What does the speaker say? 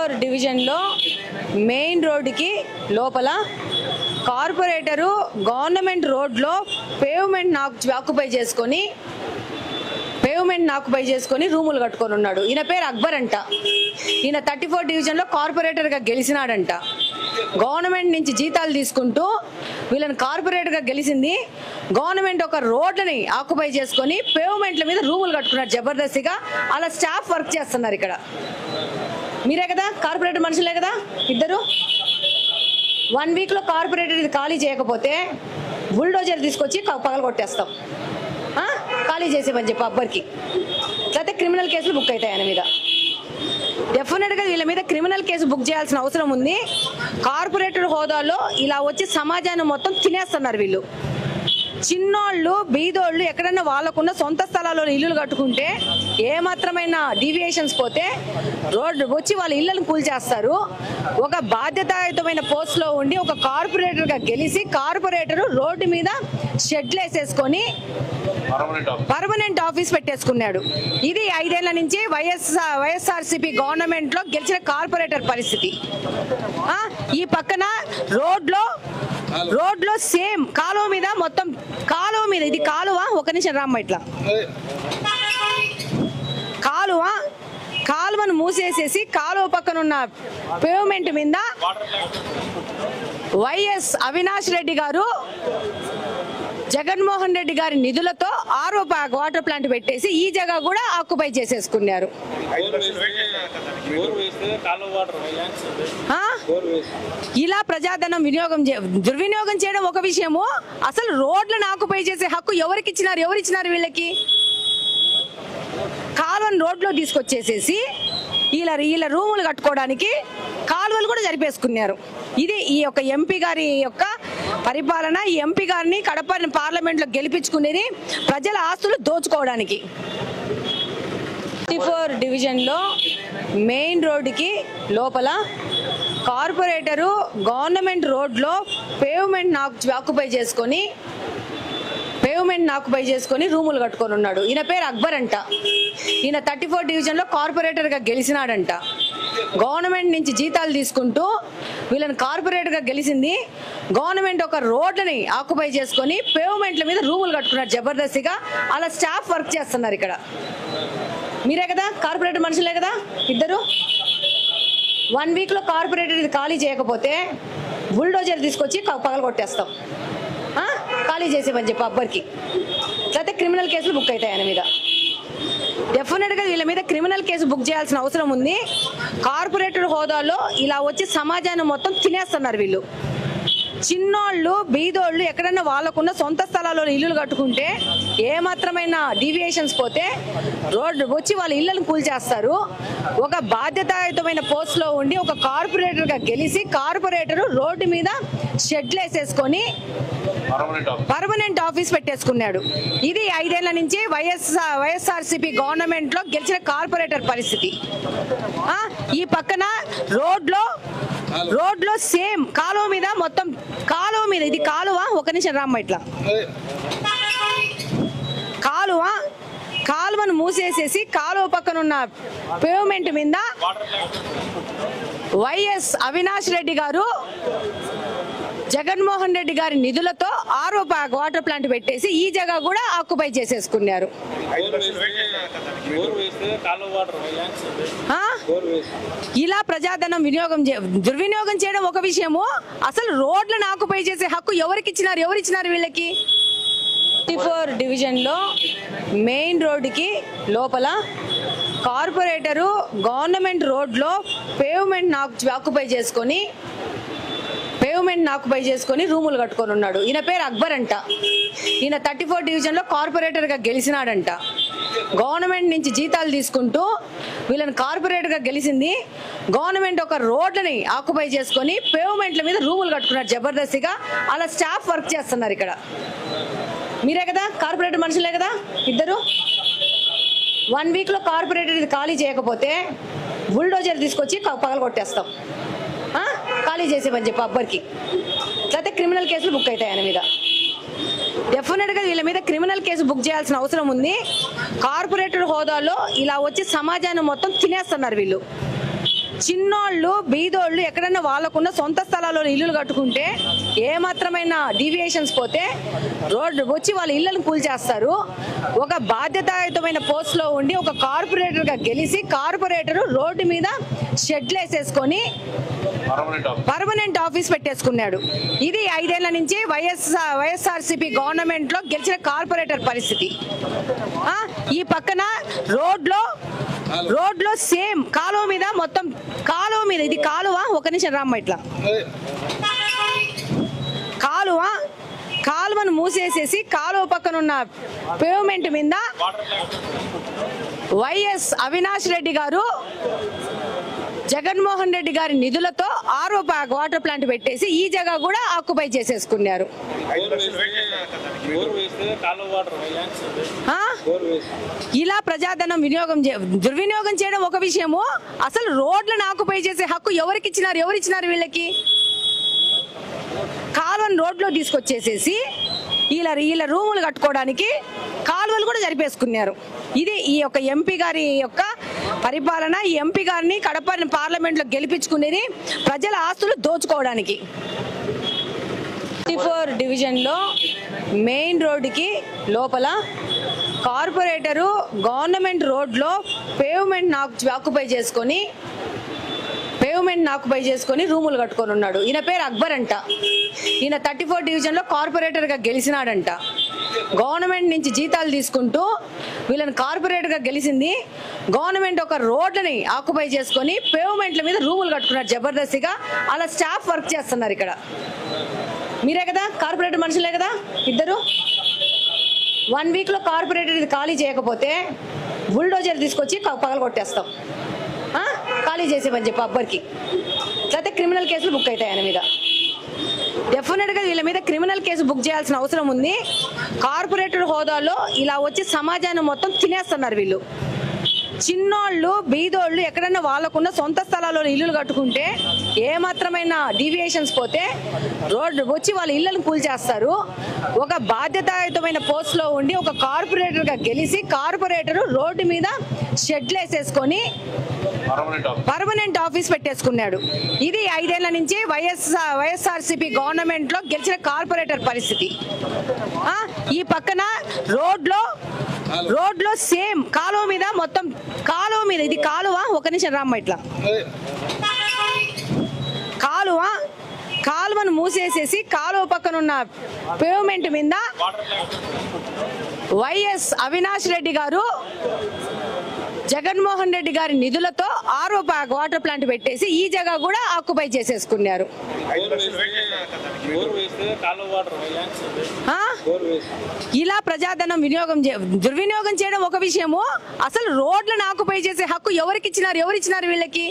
54 డివిజన్లో మెయిన్ రోడ్డుకి లోపల కార్పొరేటరు గవర్నమెంట్ రోడ్లో పేవ్మెంట్ ఆక్యుపై చేసుకొని రూములు కట్టుకొని ఉన్నాడు. ఈయన పేరు అక్బర్ అంట. ఈయన 34 డివిజన్లో కార్పొరేటర్గా గెలిచినాడంట. గవర్నమెంట్ నుంచి జీతాలు తీసుకుంటూ వీళ్ళని కార్పొరేటర్గా గెలిచింది. గవర్నమెంట్ ఒక రోడ్లని ఆక్యుపై చేసుకొని పేవ్మెంట్ల మీద రూములు కట్టుకున్నారు జబర్దస్తిగా. అలా స్టాఫ్ వర్క్ చేస్తున్నారు ఇక్కడ. మీరే కదా కార్పొరేటర్ మనుషులే కదా ఇద్దరు. 1 వీక్లో కార్పొరేటర్ ఇది ఖాళీ చేయకపోతే బుల్డోజర్ తీసుకొచ్చి పగలగొట్టేస్తాం. ఖాళీ చేసేమని చెప్పి అక్బర్కి. లేకపోతే క్రిమినల్ కేసులు బుక్ అవుతాయి ఆయన మీద. డెఫినెట్గా వీళ్ళ మీద క్రిమినల్ కేసు బుక్ చేయాల్సిన అవసరం ఉంది. కార్పొరేటర్ హోదాలో ఇలా వచ్చి సమాజాన్ని మొత్తం తినేస్తున్నారు వీళ్ళు. చిన్నోళ్ళు బీదోళ్ళు ఎక్కడన్నా వాళ్ళకున్న సొంత స్థలాల్లో ఇల్లులు కట్టుకుంటే ఏమాత్రమైన డీవియేషన్స్ పోతే రోడ్డు వచ్చి వాళ్ళ ఇళ్లను కూల్చేస్తారు. ఒక బాధ్యతాయుతమైన పోస్ట్లో ఉండి ఒక కార్పొరేటర్గా గెలిచి కార్పొరేటర్ రోడ్డు మీద షెడ్లు వేసేసుకొని పర్మనెంట్ ఆఫీస్ పెట్టేసుకున్నాడు. ఇది 5 ఏళ్ల నుంచి వైఎస్ఆర్సీపీ గవర్నమెంట్లో గెలిచిన కార్పొరేటర్ పరిస్థితి. ఈ పక్కన రోడ్లో సేమ్ కాలువ మీద మొత్తం ఇది కాలువ. ఒక నిమిషం రామ్మ, ఇట్లా కాలువను మూసేసేసి కాలువ పక్కన ఉన్న పేవ్మెంట్ మీద వైఎస్ అవినాష్ రెడ్డి గారు జగన్మోహన్ రెడ్డి గారి నిధులతో ఆరో వాటర్ ప్లాంట్ పెట్టేసి ఈ జగ కూడా ఆక్యుపై చేసేసుకున్నారు. ఇలా ప్రజాధనం దుర్వినియోగం చేయడం ఒక విషయము. అసలు రోడ్లను ఆక్యుపై చేసే హక్కు ఎవరికి ఇచ్చినారు వీళ్ళకి? కాలువను రోడ్లో తీసుకొచ్చేసేసి వీళ్ళ రూములు కట్టుకోవడానికి కాలువలు కూడా జరిపేసుకున్నారు. ఇది ఈ యొక్క ఎంపీ గారి యొక్క పరిపాలన. ఈ ఎంపీ గారిని కడప పార్లమెంట్లో గెలిపించుకునేది ప్రజల ఆస్తులు దోచుకోవడానికి. 54 డివిజన్లో మెయిన్ రోడ్డుకి లోపల కార్పొరేటరు గవర్నమెంట్ రోడ్లో పేవ్మెంట్ ఆక్యుపై చేసుకొని రూములు కట్టుకొని ఉన్నాడు. ఈయన పేరు అక్బర్ అంట. ఈయన 34 డివిజన్లో కార్పొరేటర్గా గెలిచినాడంట. గవర్నమెంట్ నుంచి జీతాలు తీసుకుంటూ వీళ్ళని కార్పొరేటర్గా గెలిచింది. గవర్నమెంట్ ఒక రోడ్లని ఆక్యుపై చేసుకొని పేవ్మెంట్ల మీద రూములు కట్టుకున్నారు జబర్దస్తిగా. అలా స్టాఫ్ వర్క్ చేస్తున్నారు ఇక్కడ. మీరే కదా కార్పొరేటర్ మనుషులే కదా ఇద్దరు. 1 వీక్లో కార్పొరేటర్ ఇది ఖాళీ చేయకపోతే బుల్డోజర్ తీసుకొచ్చి పగలగొట్టేస్తాం. ఖాళీ చేసేమని చెప్పి అక్బర్కి. లేకపోతే క్రిమినల్ కేసులు బుక్ అవుతాయి ఆయన మీద. డెఫినెట్గా వీళ్ళ మీద క్రిమినల్ కేసు బుక్ చేయాల్సిన అవసరం ఉంది. కార్పొరేటర్ హోదాలో ఇలా వచ్చి సమాజాన్ని మొత్తం తినేస్తున్నారు వీళ్ళు. చిన్నోళ్ళు బీదోళ్ళు ఎక్కడన్నా వాళ్ళకున్న సొంత స్థలాల్లో ఇల్లులు కట్టుకుంటే ఏమాత్రమైన డీవియేషన్స్ పోతే రోడ్డు వచ్చి వాళ్ళ ఇళ్లను కూల్చేస్తారు. ఒక బాధ్యతాయుతమైన పోస్ట్లో ఉండి ఒక కార్పొరేటర్గా గెలిచి కార్పొరేటర్ రోడ్డు మీద షెడ్లు వేసేసుకొని పర్మనెంట్ ఆఫీస్ పెట్టేసుకున్నాడు. ఇది 5 ఏళ్ల నుంచి వైఎస్ఆర్సీపీ గవర్నమెంట్లో గెలిచిన కార్పొరేటర్ పరిస్థితి. ఈ పక్కన రోడ్లో సేమ్ కాలువ మీద మొత్తం ఇది కాలువ. ఒక నిమిషం రామ్మ, ఇట్లా కాలువను మూసేసేసి కాలువ పక్కన ఉన్న పేవ్మెంట్ మీద వైఎస్ అవినాష్ రెడ్డి గారు జగన్మోహన్ రెడ్డి గారి నిధులతో ఆరో వాటర్ ప్లాంట్ పెట్టేసి ఈ జగ కూడా ఆక్యుపై చేసేసుకున్నారు. ఇలా ప్రజాధనం దుర్వినియోగం చేయడం ఒక విషయము. అసలు రోడ్లను ఆక్యుపై చేసే హక్కు ఎవరికి ఇచ్చినారు వీళ్ళకి? 54 డివిజన్లో మెయిన్ రోడ్డుకి లోపల కార్పొరేటరు గవర్నమెంట్ రోడ్లో పేవ్మెంట్ ఆక్యుపై చేసుకొని రూములు కట్టుకొని ఉన్నాడు. ఈయన పేరు అక్బర్ అంట. ఈయన 34 డివిజన్లో కార్పొరేటర్గా గెలిచినాడంట. గవర్నమెంట్ నుంచి జీతాలు తీసుకుంటూ వీళ్ళని కార్పొరేటర్గా గెలిచింది. గవర్నమెంట్ ఒక రోడ్లని ఆక్యుపై చేసుకొని పేవ్మెంట్ల మీద రూములు కట్టుకున్నారు జబర్దస్తిగా. అలా స్టాఫ్ వర్క్ చేస్తున్నారు ఇక్కడ. మీరే కదా కార్పొరేటర్ మనుషులే కదా ఇద్దరు. 1 వీక్లో కార్పొరేటర్ ఇది ఖాళీ చేయకపోతే బుల్డోజర్ తీసుకొచ్చి పగలగొట్టేస్తాం. ఖాళీ చేసేమని చెప్పి అక్బర్కి. లేకపోతే క్రిమినల్ కేసులు బుక్ అవుతాయి ఆయన మీద. డెఫినెట్గా వీళ్ళ మీద క్రిమినల్ కేసు బుక్ చేయాల్సిన అవసరం ఉంది. కార్పొరేటర్ హోదాలో ఇలా వచ్చి సమాజాన్ని మొత్తం తినేస్తున్నారు వీళ్ళు. చిన్నోళ్ళు బీదోళ్ళు ఎక్కడన్నా వాళ్ళకున్న సొంత స్థలాల్లో ఇల్లులు కట్టుకుంటే ఏమాత్రమైన డీవియేషన్స్ పోతే రోడ్డు వచ్చి వాళ్ళ ఇళ్లను కూల్చేస్తారు. ఒక బాధ్యతాయుతమైన పోస్ట్ లో ఉండి ఒక కార్పొరేటర్ గా గెలిచి కార్పొరేటర్ రోడ్డు మీద షెడ్లు వేసేసుకొని పర్మనెంట్ ఆఫీస్ పెట్టేసుకున్నాడు. ఇది 5 ఏళ్ల నుంచి వైఎస్ఆర్సీపీ గవర్నమెంట్ లో గెలిచిన కార్పొరేటర్ పరిస్థితి. ఈ పక్కన రోడ్లో సేమ్ కాలువ మీద మొత్తం కాలువ మీద ఇది కాలువ ఒక నిమిషం రామ్మ ఇట్లా కాలువను మూసేసేసి కాలువ పక్కన ఉన్న పేవ్మెంట్ మీద వైఎస్ అవినాష్ రెడ్డి గారు జగన్మోహన్ రెడ్డి గారి నిధులతో ఆరో వాటర్ ప్లాంట్ పెట్టేసి ఈ జగ కూడా ఆక్యుపై చేసేసుకున్నారు. ఇలా ప్రజాధనం దుర్వినియోగం చేయడం ఒక విషయము. అసలు రోడ్లను ఆక్యుపై చేసే హక్కు ఎవరిచ్చినారు వీళ్ళకి? కాలువను రోడ్లో తీసుకొచ్చేసేసి వీళ్ళ రూములు కట్టుకోవడానికి కాలువలు కూడా జరిపేసుకున్నారు. ఇది ఈ యొక్క ఎంపీ గారి యొక్క పరిపాలన. ఈ ఎంపీ గారిని కడప పార్లమెంట్ లో గెలిపించుకునేది ప్రజల ఆస్తులు దోచుకోవడానికి. 54 డివిజన్ లో మెయిన్ రోడ్డుకి లోపల కార్పొరేటరు గవర్నమెంట్ రోడ్లో పేవ్మెంట్ ఆక్యుపై చేసుకొని రూములు కట్టుకొని ఉన్నాడు. ఈయన పేరు అక్బర్ అంట. ఈయన 34 డివిజన్ లో కార్పొరేటర్ గా గెలిచినాడంట. గవర్నమెంట్ నుంచి జీతాలు తీసుకుంటూ వీళ్ళని కార్పొరేటర్ గా గెలిచింది. గవర్నమెంట్ ఒక రోడ్లని ఆక్యుపై చేసుకొని పేవ్మెంట్ల మీద రూములు కట్టుకున్నారు జబర్దస్తిగా. అలా స్టాఫ్ వర్క్ చేస్తున్నారు. ఇక్కడ మీరే కదా కార్పొరేటర్ మనుషులే కదా ఇద్దరు. 1 వీక్ లో కార్పొరేటర్ ఇది ఖాళీ చేయకపోతే బుల్డోజర్ తీసుకొచ్చి పగల కొట్టేస్తాం. ఖాళీ చేసేమని చెప్పి అబ్బర్కి లేకపోతే క్రిమినల్ కేసులు బుక్ అవుతాయి ఆయన మీద. డెఫినెట్ గా వీళ్ళ మీద క్రిమినల్ కేసు బుక్ చేయాల్సిన అవసరం ఉంది. కార్పొరేటర్ హోదాలో ఇలా వచ్చి సమాజాన్ని మొత్తం తినేస్తున్నారు వీళ్ళు. చిన్నోళ్ళు బీదోళ్ళు ఎక్కడన్నా వాళ్ళకున్న సొంత స్థలాల్లో ఇల్లులు కట్టుకుంటే ఏమాత్రమైన డీవియేషన్స్ పోతే రోడ్డు వచ్చి వాళ్ళ ఇళ్లను కూల్చేస్తారు. ఒక బాధ్యతాయుతమైన పోస్ట్ లో ఉండి ఒక కార్పొరేటర్ గా గెలిచి కార్పొరేటర్ రోడ్డు మీద షెడ్లు వేసేసుకొని పర్మనెంట్ ఆఫీస్ పెట్టేసుకున్నాడు. ఇది 5 ఏళ్ల నుంచి వైఎస్ఆర్సీపీ గవర్నమెంట్ లో గెలిచిన కార్పొరేటర్ పరిస్థితి. ఈ పక్కన రోడ్లో సేమ్ కాలువ మీద మొత్తం కాలువ మీద ఇది కాలువ ఒక నిమిషం రామ్మ ఇట్లా కాలువను మూసేసేసి కాలువ పక్కన ఉన్న పేవ్మెంట్ మీద వైఎస్ అవినాష్ రెడ్డి గారు జగన్మోహన్ రెడ్డి గారి నిధులతో ఆరో వాటర్ ప్లాంట్ పెట్టేసి ఈ జగ కూడా ఆక్యుపై చేసేసుకున్నారు. ఇలా ప్రజాధనం దుర్వినియోగం చేయడం ఒక విషయము. అసలు రోడ్లను ఆక్యుపై చేసే హక్కు ఎవరిచ్చినారు వీళ్ళకి?